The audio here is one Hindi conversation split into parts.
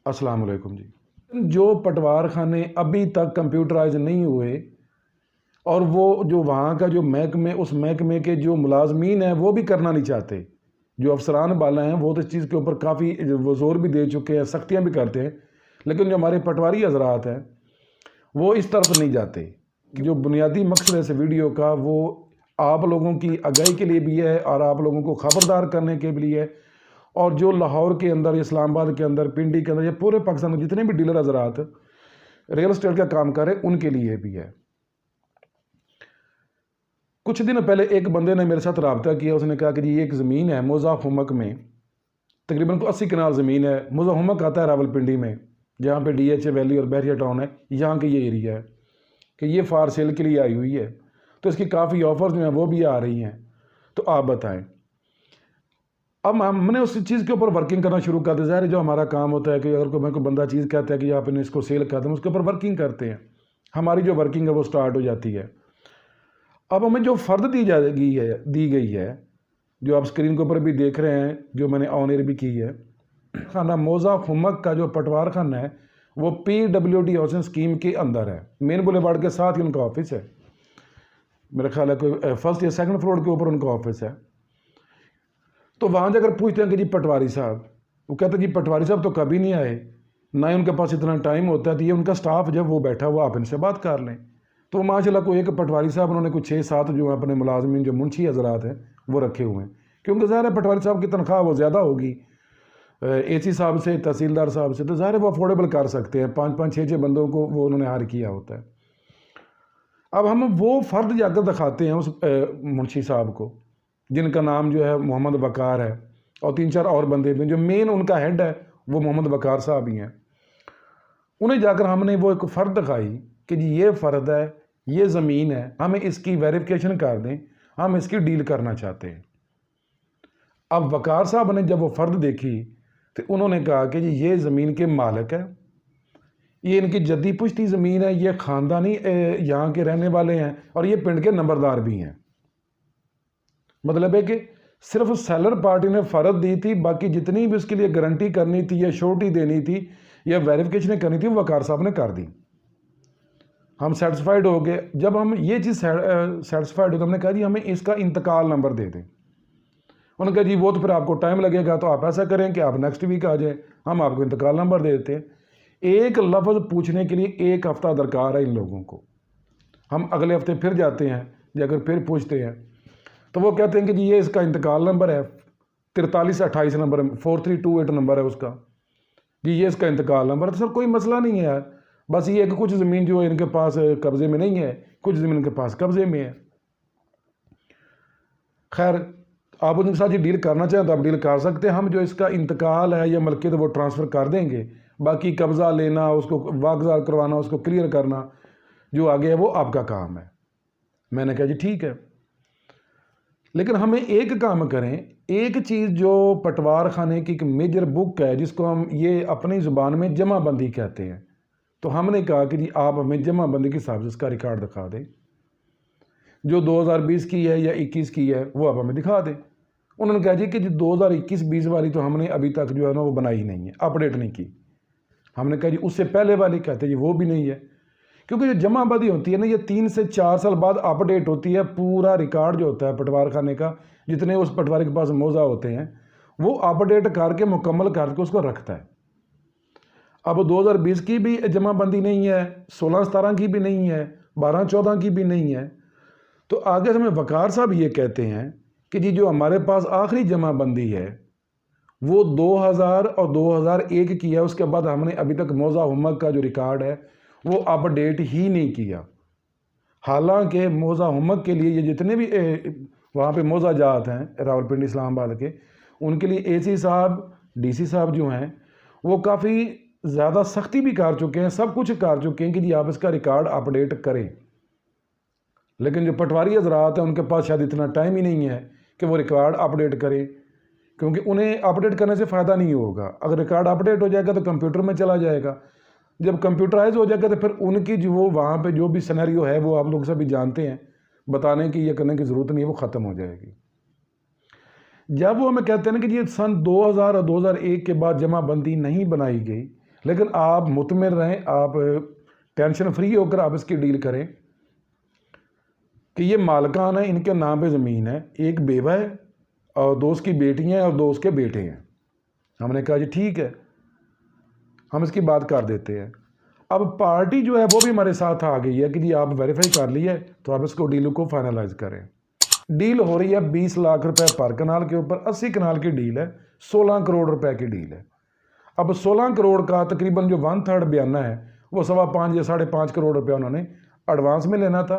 अस्सलाम वालेकुम जी। जो पटवार खाने अभी तक कंप्यूटराइज नहीं हुए और वो जो वहाँ का जो महकमे उस महकमे के जो मुलाजमीन हैं वो भी करना नहीं चाहते। जो अफसरान बाला हैं वो तो इस चीज़ के ऊपर काफ़ी वो ज़ोर भी दे चुके हैं, सख्तियाँ भी करते हैं, लेकिन जो हमारे पटवारी हजरात हैं वो इस तरफ नहीं जाते। जो बुनियादी मकसद है इस वीडियो का वो आप लोगों की आगाही के लिए भी है और आप लोगों को ख़बरदार करने के लिए है, और जो लाहौर के अंदर, इस्लामाबाद के अंदर, पिंडी के अंदर, या पूरे पाकिस्तान में जितने भी डीलर हजरात रियल एस्टेट का काम कर रहे हैं उनके लिए भी है। कुछ दिन पहले एक बंदे ने मेरे साथ रब्ता किया। उसने कहा कि जी एक ज़मीन है मोज़ाहुमक में, तकरीबन 80 कनाल ज़मीन है। मोज़ाहुमक आता है रावलपिंडी में, जहाँ पे DHA वैली और बहरिया टाउन है, यहाँ के ये एरिया है कि ये फार सेल के लिए आई हुई है। तो इसकी काफ़ी ऑफर्स जो हैं वो भी आ रही हैं। तो आप बताएं। अब हमने उस चीज़ के ऊपर वर्किंग करना शुरू कर दिया। ज़ाहिर जो हमारा काम होता है कि अगर कोई बंदा चीज़ कहता है कि आपने इसको सेल कर दें, उसके ऊपर वर्किंग करते हैं। हमारी जो वर्किंग है वो स्टार्ट हो जाती है। अब हमें जो फ़र्द दी गई है, जो आप स्क्रीन के ऊपर भी देख रहे हैं, जो मैंने ऑन एयर भी की है, खाना मोज़ाहुमक का जो पटवार खाना है वो PWD हाउसिंग स्कीम के अंदर है। मेन बुलेवार्ड के साथ ही उनका ऑफिस है। मेरा ख्याल है कोई फर्स्ट या सेकंड फ्लोर के ऊपर उनका ऑफिस है। तो वहाँ जाकर पूछते हैं कि जी पटवारी साहब, वो कहते हैं जी पटवारी साहब तो कभी नहीं आए, ना ही उनके पास इतना टाइम होता है। तो ये उनका स्टाफ जब वो बैठा हुआ, आप इनसे बात कर लें। तो माशाल्लाह कोई एक पटवारी साहब, उन्होंने कुछ 6-7 जो अपने मुलाजमीन जो मुंशी हजरात हैं वो रखे हुए हैं, क्योंकि ज़ाहिर है पटवारी साहब की तनख्वाह वो ज़्यादा होगी AC साहब से, तहसीलदार साहब से, तो ज़ाहिर है वो अफोर्डेबल कर सकते हैं। 5-5, 6-6 बंदों को वो उन्होंने हायर किया होता है। अब हम वो फ़र्द जाकर दिखाते हैं उस मुंशी साहब को, जिनका नाम जो है मोहम्मद वकार है, और 3-4 और बंदे भी। जो मेन उनका हेड है वो मोहम्मद वकार साहब ही हैं। उन्हें जाकर हमने वो एक फ़र्द दिखाई कि जी ये फ़र्द है, ये ज़मीन है, हमें इसकी वेरिफिकेशन कर दें, हम इसकी डील करना चाहते हैं। अब वकार साहब ने जब वो फ़र्द देखी तो उन्होंने कहा कि जी ये ज़मीन के मालिक है, ये इनकी जद्दी पुश्ती ज़मीन है, ये ख़ानदानी यहाँ के रहने वाले हैं, और ये पिंड के नंबरदार भी हैं। मतलब है कि सिर्फ सेलर पार्टी ने फ़र्द दी थी, बाकी जितनी भी उसके लिए गारंटी करनी थी या श्योरिटी देनी थी या वेरिफिकेशन करनी थी वो वकार साहब ने कर दी। हम सेटिस्फाइड हो गए। जब हम ये चीज़ सेटिस्फाइड हो तो हमने कहा जी हमें इसका इंतकाल नंबर दे दें। उन्होंने कहा जी वो तो फिर आपको टाइम लगेगा, तो आप ऐसा करें कि आप नेक्स्ट वीक आ जाए, हम आपको इंतकाल नंबर दे देते हैं। एक लफ्ज़ पूछने के लिए 1 हफ़्ता दरकार है इन लोगों को। हम अगले हफ्ते फिर जाते हैं, जाकर फिर पूछते हैं, तो वो कहते हैं कि जी ये इसका इंतकाल नंबर है 4328 नंबर, 4328 नंबर है उसका, जी ये इसका इंतकाल नंबर है। तो सर कोई मसला नहीं है यार, बस ये कि कुछ ज़मीन जो इनके पास कब्ज़े में नहीं है, कुछ ज़मीन इनके पास कब्ज़े में है। खैर आप उनके साथ ये डील करना चाहें तो आप डील कर सकते हैं। हम जो इसका इंतकाल है या मलकियत वो ट्रांसफ़र कर देंगे, बाकी कब्ज़ा लेना, उसको वागज़ार करवाना, उसको क्लियर करना जो आगे है वो आपका काम है। मैंने कहा जी ठीक है, लेकिन हमें एक काम करें, एक चीज़ जो पटवार खाने की एक मेजर बुक है जिसको हम ये अपनी ज़ुबान में जमाबंदी कहते हैं, तो हमने कहा कि जी आप हमें जमाबंदी के हिसाब से इसका रिकॉर्ड दिखा दें, जो 2020 की है या 21 की है वो आप हमें दिखा दें। उन्होंने कहा जी कि जो 2021-20 वाली तो हमने अभी तक जो है ना वो बनाई नहीं है, अपडेट नहीं की। हमने कहा जी उससे पहले वाली, कहते जी वो भी नहीं है, क्योंकि जो जमाबंदी होती है ना ये 3 से 4 साल बाद अपडेट होती है। पूरा रिकॉर्ड जो होता है पटवार खाने का, जितने उस पटवारी के पास मौजा होते हैं वो अपडेट करके मुकम्मल करके उसको रखता है। अब 2020 की भी जमाबंदी नहीं है, 16-17 की भी नहीं है, 12-14 की भी नहीं है। तो आगे हमें वकार साहब ये कहते हैं कि जी जो हमारे पास आखिरी जमाबंदी है वो 2000 और 2001 की है, उसके बाद हमने अभी तक मोज़ाहुमक का जो रिकॉर्ड है वो अपडेट ही नहीं किया। हालांकि मोज़ाहुमक के लिए ये जितने भी वहाँ पे मोज़ा जात हैं रावलपिंडी इस्लामाबाद के, उनके लिए AC साहब, DC साहब जो हैं वो काफ़ी ज़्यादा सख्ती भी कर चुके हैं, सब कुछ कर चुके हैं कि जी आप इसका रिकॉर्ड अपडेट करें। लेकिन जो पटवारी हजरात हैं उनके पास शायद इतना टाइम ही नहीं है कि वो रिकॉर्ड अपडेट करें, क्योंकि उन्हें अपडेट करने से फ़ायदा नहीं होगा। अगर रिकॉर्ड अपडेट हो जाएगा तो कंप्यूटर में चला जाएगा, जब कंप्यूटराइज हो जाएगा तो फिर उनकी जो वो वहाँ पे जो भी सिनेरियो है वो आप लोग सभी जानते हैं, बताने की या करने की ज़रूरत नहीं है, वो ख़त्म हो जाएगी। जब वो हमें कहते हैं ना कि ये सन 2000 और 2001 के बाद जमाबंदी नहीं बनाई गई, लेकिन आप मुतमिन रहें, आप टेंशन फ्री होकर आप इसकी डील करें कि ये मालकान है, इनके नाम पे ज़मीन है, एक बेवा है और 2 उसकी बेटियाँ हैं और 2 उसके बेटे हैं। हमने कहा जी ठीक है, हम इसकी बात कर देते हैं। अब पार्टी जो है वो भी हमारे साथ आ गई है कि जी आप वेरीफाई कर लिए तो आप इसको डील को फाइनलाइज करें। डील हो रही है 20 लाख रुपए पर कनाल के ऊपर, 80 कनाल की डील है, 16 करोड़ रुपए की डील है। अब 16 करोड़ का तकरीबन जो 1/3 बयाना है वो 5.25 या 5.5 करोड़ रुपया उन्होंने एडवांस में लेना था।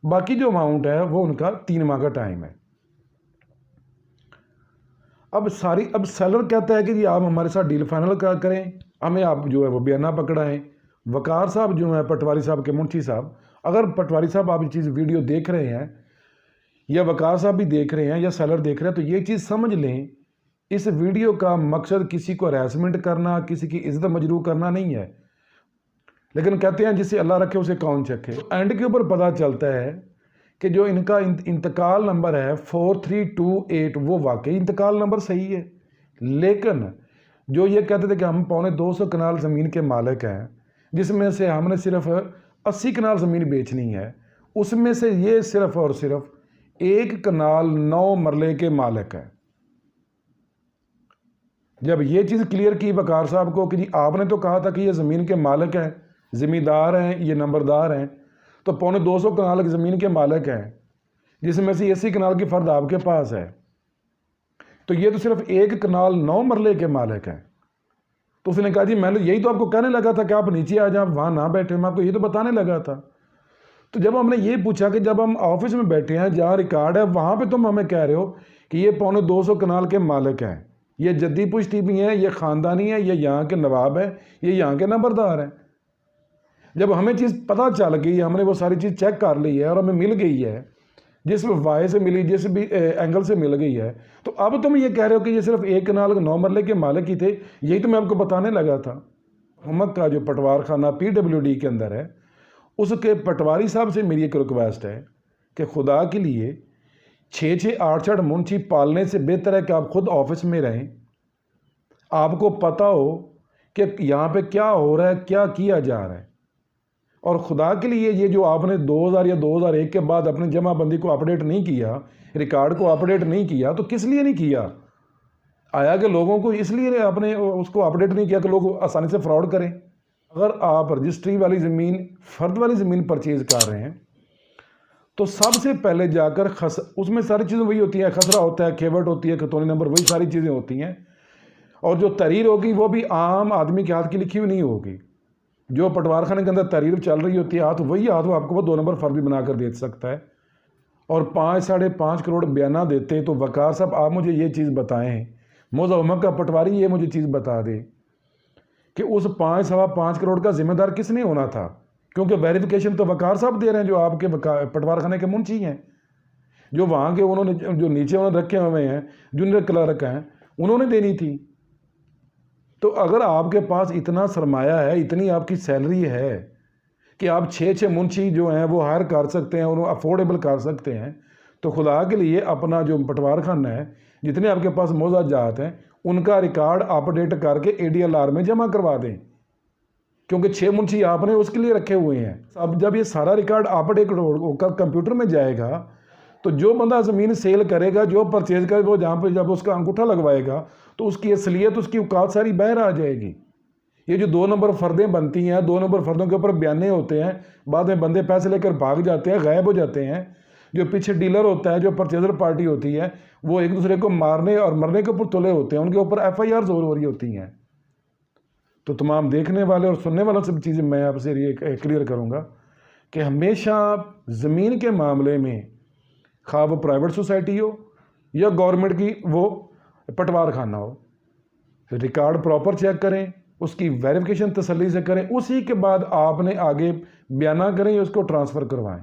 बाकी जो अमाउंट है वो उनका 3 माह का टाइम है। अब सेलर कहता है कि जी आप हमारे साथ डील फाइनल करें, हमें आप जो है वो बयाना पकड़ाएं। वकार साहब जो है पटवारी साहब के मुंशी साहब, अगर पटवारी साहब आप ये चीज़ वीडियो देख रहे हैं या वकार साहब भी देख रहे हैं या सेलर देख रहे हैं, तो ये चीज़ समझ लें, इस वीडियो का मकसद किसी को हरासमेंट करना, किसी की इज्जत मजरूह करना नहीं है। लेकिन कहते हैं जिसे अल्लाह रखे उसे कौन चखे। एंड के ऊपर पता चलता है कि जो इनका इंतकाल नंबर है 4328 वो वाकई इंतकाल नंबर सही है, लेकिन जो ये कहते थे कि हम 250 कनाल ज़मीन के मालिक हैं, जिसमें से हमने सिर्फ 80 कनाल ज़मीन बेचनी है, उसमें से ये सिर्फ और सिर्फ 1 कनाल 9 मरले के मालिक हैं। जब ये चीज़ क्लियर की वकार साहब को कि जी आपने तो कहा था कि ये ज़मीन के मालिक हैं, ज़मींदार हैं, ये नंबरदार हैं, तो 250 कनाल की ज़मीन के मालिक हैं, जिसमें से 80 कनाल की फ़र्द आपके पास है, तो ये तो सिर्फ 1 कनाल 9 मरले के मालिक हैं। तो उसने कहा जी मैंने यही तो आपको कहने लगा था कि आप नीचे आ जाए, आप वहाँ ना बैठे, मैं आपको ये तो बताने लगा था। तो जब हमने ये पूछा कि जब हम ऑफिस में बैठे हैं जहाँ रिकॉर्ड है वहाँ पे तुम हमें कह रहे हो कि ये 250 कनाल के मालिक हैं, ये जद्दी पुश्ती भी हैं, ये ख़ानदानी है, ये यहाँ के नवाब है, ये यहाँ के नंबरदार हैं। जब हमें चीज़ पता चल गई, हमने वो सारी चीज़ चेक कर ली है और हमें मिल गई है, जिस वाय से मिली, जिस भी एंगल से मिल गई है, तो अब तुम ये कह रहे हो कि ये सिर्फ 1 कनाल 9 मरले के मालिक ही थे। यही तो मैं आपको बताने लगा था। हमक का जो पटवार खाना PWD के अंदर है, उसके पटवारी साहब से मेरी एक रिक्वेस्ट है कि खुदा के लिए 6-6 8-8 मुंशी पालने से बेहतर है कि आप खुद ऑफिस में रहें, आपको पता हो कि यहाँ पे क्या हो रहा है, क्या किया जा रहा है। और खुदा के लिए ये जो आपने 2000 या 2001 के बाद अपने जमाबंदी को अपडेट नहीं किया, रिकॉर्ड को अपडेट नहीं किया, तो किस लिए नहीं किया? आया कि लोगों को इसलिए आपने उसको अपडेट नहीं किया कि लोग आसानी से फ्रॉड करें। अगर आप रजिस्ट्री वाली ज़मीन, फ़र्द वाली ज़मीन परचेज़ कर रहे हैं, तो सबसे पहले जाकर उसमें सारी चीज़ें वही होती हैं, खसरा होता है, खेवट होती है, खतौनी नंबर, वही सारी चीज़ें होती हैं। और जो तहरीर होगी वो भी आम आदमी के हाथ की लिखी हुई नहीं होगी। जो पटवार खाने के अंदर तहरीर चल रही होती है हाथ, वही हाथ वो आपको वो 2 नंबर फ़र्द भी बनाकर दे सकता है। और 5-5.5 करोड़ बयाना देते, तो वकार साहब आप मुझे ये चीज़ बताएं, मौज़ा उमक का पटवारी ये मुझे चीज़ बता दे कि उस 5-5.25 करोड़ का जिम्मेदार किसने होना था? क्योंकि वेरिफिकेशन तो वकार साहब दे रहे हैं, जो आपके पटवार खाने के मुंशी हैं, जो वहाँ के उन्होंने जो नीचे उन्होंने रखे हुए हैं, जूनियर क्लर्क हैं, उन्होंने देनी थी। तो अगर आपके पास इतना सरमाया है, इतनी आपकी सैलरी है कि आप 6-6 मुंशी जो हैं वो हायर कर सकते हैं, उन्हें अफोर्डेबल कर सकते हैं, तो खुदा के लिए अपना जो पटवार खाना है, जितने आपके पास मौजा जात हैं, उनका रिकॉर्ड अपडेट करके ADLR में जमा करवा दें, क्योंकि 6 मुंशी आपने उसके लिए रखे हुए हैं। अब जब ये सारा रिकॉर्ड अपडेट होकर कंप्यूटर में जाएगा, तो जो बंदा ज़मीन सेल करेगा, जो परचेज करेगा, वो जहाँ पर जब उसका अंगूठा लगवाएगा, तो उसकी असलियत, उसकी औकात सारी बाहर आ जाएगी। ये जो 2 नंबर फ़र्दें बनती हैं, 2 नंबर फ़र्दों के ऊपर बयाने होते हैं, बाद में बंदे पैसे लेकर भाग जाते हैं, गायब हो जाते हैं। जो पीछे डीलर होता है, जो परचेजर पार्टी होती है, वो एक दूसरे को मारने और मरने के ऊपर तुले होते हैं, उनके ऊपर FIRs हो रही होती हैं। तो तमाम देखने वाले और सुनने वालों सब चीज़ें मैं आपसे ये क्लियर करूँगा कि हमेशा ज़मीन के मामले में, खा वो प्राइवेट सोसाइटी हो या गवर्नमेंट की वो पटवार खाना हो, रिकॉर्ड प्रॉपर चेक करें, उसकी वेरिफिकेशन तसल्ली से करें, उसी के बाद आपने आगे बयाना करें या उसको ट्रांसफ़र करवाएं।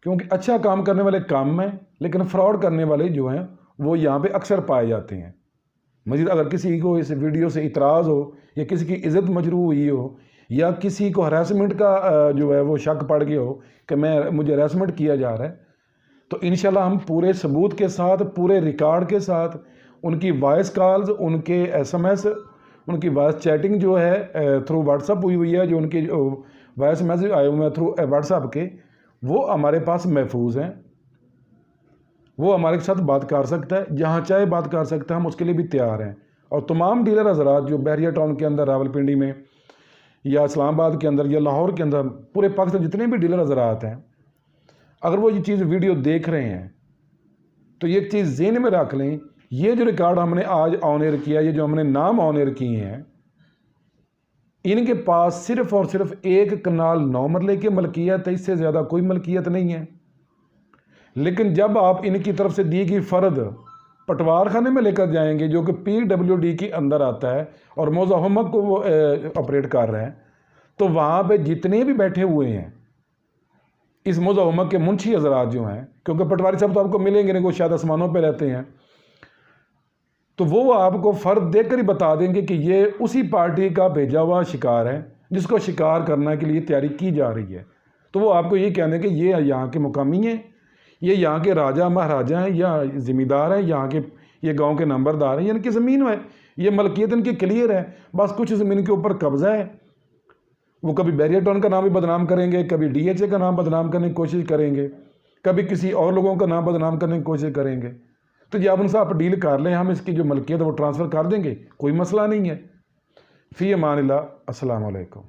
क्योंकि अच्छा काम करने वाले काम हैं, लेकिन फ्रॉड करने वाले जो हैं वो यहाँ पे अक्सर पाए जाते हैं। मज़ीद अगर किसी को इस वीडियो से इतराज़ हो या किसी की इज़्ज़त मजरूह हुई हो या किसी को हरासमेंट का जो है वो शक पड़ गया हो कि मुझे हरासमेंट किया जा रहा है, तो इंशाल्लाह हम पूरे सबूत के साथ, पूरे रिकॉर्ड के साथ, उनकी वॉइस कॉल्स, उनके SMS, उनकी वॉइस चैटिंग जो है थ्रू व्हाट्सअप हुई है, जो उनके वॉइस मैसेज आए हुए हैं थ्रू व्हाट्सअप के, वो हमारे पास महफूज हैं। वो हमारे साथ बात कर सकता है, जहाँ चाहे बात कर सकता है, हम उसके लिए भी तैयार हैं। और तमाम डीलर हजरात जो बहरिया टाउन के अंदर, रावलपिंडी में या इस्लामाबाद के अंदर या लाहौर के अंदर, पूरे पाकिस्तान जितने भी डीलर हजरात हैं, अगर वो ये चीज़ वीडियो देख रहे हैं तो ये चीज़ ज़हन में रख लें, ये जो रिकॉर्ड हमने आज ऑन एयर किया, ये जो हमने नाम ऑन एयर किए हैं, इनके पास सिर्फ़ और सिर्फ एक कनाल 9 मरले की मलकियत है, इससे ज़्यादा कोई मलकियत नहीं है। लेकिन जब आप इनकी तरफ से दी गई फ़र्द पटवार खाने में लेकर जाएंगे, जो कि PWD के अंदर आता है और मौज़ा हुमक को वो ऑपरेट कर रहे हैं, तो वहाँ पे जितने भी बैठे हुए हैं इस मौज़ा हुमक के मुंशी हजरात जो हैं, क्योंकि पटवारी साहब तो आपको मिलेंगे नहीं, वो शायद आसमानों पे रहते हैं, तो वो आपको फ़र्द देकर ही बता देंगे कि ये उसी पार्टी का भेजा हुआ शिकार है जिसको शिकार करने के लिए तैयारी की जा रही है। तो वो आपको ये कहने कि ये यहाँ के मुकामी हैं, ये यहाँ के राजा महाराजा हैं या ज़िम्मेदार हैं, यहाँ के ये गांव के नंबरदार हैं, इनकी ज़मीन है, ये मलकियत इनकी क्लियर है, बस कुछ ज़मीन के ऊपर कब्ज़ा है। वो कभी बहरिया टाउन का नाम भी बदनाम करेंगे, कभी DHA का नाम बदनाम करने की कोशिश करेंगे, कभी किसी और लोगों का नाम बदनाम करने की कोशिश करेंगे। तो जब उनसे आप डील कर लें, हम इसकी जो मलकियत है वो ट्रांसफ़र कर देंगे, कोई मसला नहीं है। फ़ी अमान अल्लाह, अस्सलाम वालेकुम।